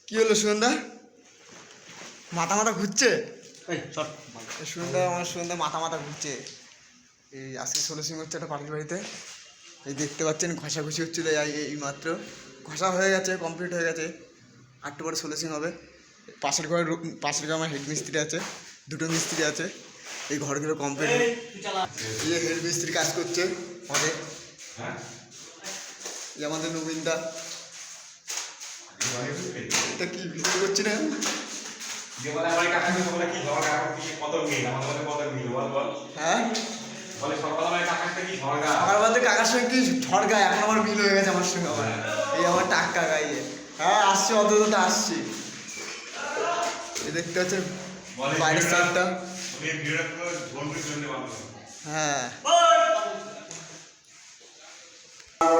কি হলো সুগন্ধা? মাথা মাথা ঘুরছে? সুগন্ধা মাথা মাথা ঘুরছে। এই আজকে সোলসিং হচ্ছে একটা পাখির বাড়িতে। এই দেখতে পাচ্ছেন ঘষাঘষি হচ্ছিলো, এই মাত্র ঘষা হয়ে গেছে, কমপ্লিট হয়ে গেছে। আরটু পরে সোলসিং হবে। পাশের ঘরে আমার হেড মিস্ত্রি আছে, দুটো মিস্ত্রি আছে। এই ঘরগুলো কমপ্লিট এই হেড মিস্ত্রি কাজ করছে আমাদের। এই আমাদের নবীনদা। এটা কি ভিডিও করছি না? হ্যাঁ সকালবেলাতে কাকার সঙ্গে কি ঝড় গায়ে, এখন আমার মিল হয়ে গেছে আমার সঙ্গে। আমার এই আমার টাক্কা গাইয়ে হ্যাঁ আসছি, অন্তত আসছি। এই দেখতে পাচ্ছেন বাইরের সাইডটা। হ্যাঁ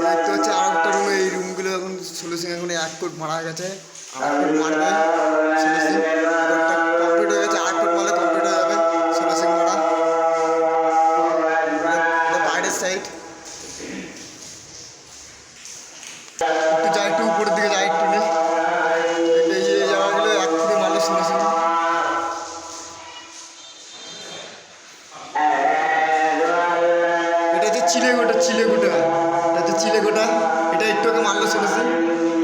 দেখতে হচ্ছে আর একটা রুমে। এই রুমগুলো এখন সোলসিং এখন 1 ফুট মারা গেছে, আর 1 ফুট মারবে সোলসিং। কমপ্লিট হয়ে গেছে, 1 ফুট মারলে কমপ্লিট হয়ে যাবে সোলসিং মারা। বাইরের সাইড একটু যাই, একটু উপরের দিকে যাই একটু নেই। এই জায়গাগুলো 1 ফুটে মারলে সোলসিং। এটা হচ্ছে চিলেগোটা, এটা হচ্ছে চিলেগোটা। এটা একটু আগে মারলো চলেছে।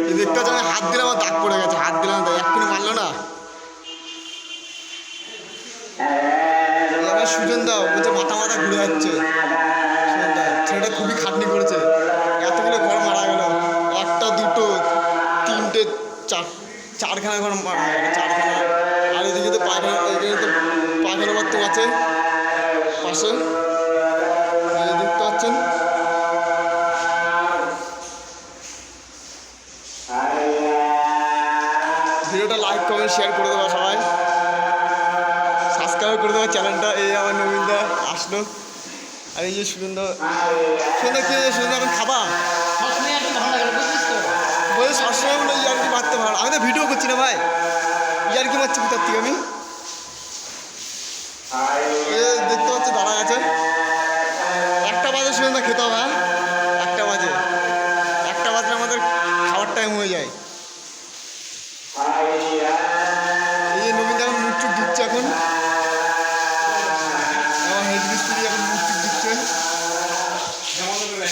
এই দেখতে হচ্ছে আমি হাত দিলাম, আমার দাগ পড়ে গেছে। হাত দিলাম, এক্ষুনি মারলো না। আমার সুজন দাও বলছে মাথা ঘুরে যাচ্ছে। ছেলেটা খুবই খাটনি করেছে, এতগুলো ঘর মারা গেল। 1টা 2টো 3টে 4খানা ঘর মারা গেল, 4খানা। আর এদিকে তো পায়খানা, এখানে তো পায়খানা বাথরুম আছে পাশে, দেখতে পাচ্ছেন। ভিডিওটা লাইক কমেন্ট শেয়ার করে দেবো সবাই, সাবস্ক্রাইব করে দেবো চ্যানেলটা। এই আমার নবীনদা আসলো, আর এই যে সুগন্ধা কি সুগন্ধা এখন খাবা বলে সবসময় মনে হয় ইয়ার্কি মারতে ভালো। আমি তো ভিডিও করছি না ভাই, ইয়ার্কি মারছি কোথার থেকে আমি। দেখতে পাচ্ছি দাঁড়া আছে। 1টা বাজে সুগন্ধা খেতে হবে। হ্যাঁ 1টা বাজে আমাদের খাওয়ার টাইম হয়ে যায়। এই যে নবীনদা এখন মুখ চুপ দিচ্ছে, এখন আমার হেড মিস্ত্রি এখন মুখ চুপ দিচ্ছে।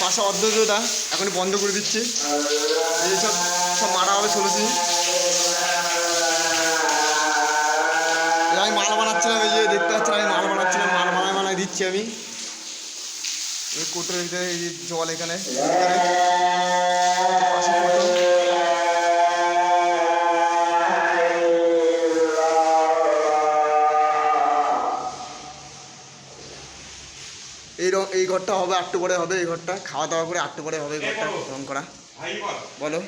পাশে অর্ধটা এখন বন্ধ করে দিচ্ছি। এই সব মারা হবে চলেছি। আমি মাল বানাচ্ছিলাম, এই যে দেখতে পাচ্ছেন আমি মাল বানাচ্ছিলাম, মাল বানায় দিচ্ছি আমি। এই কোটোর ভিতরে এই যে জল, এখানে পাশে কোটো। এই ঘরটা হবে আরটু পরে হবে। এই ঘরটা খাওয়া দাওয়া করে আরটু পরে হবে। এই ঘরটা রং করা। বলো।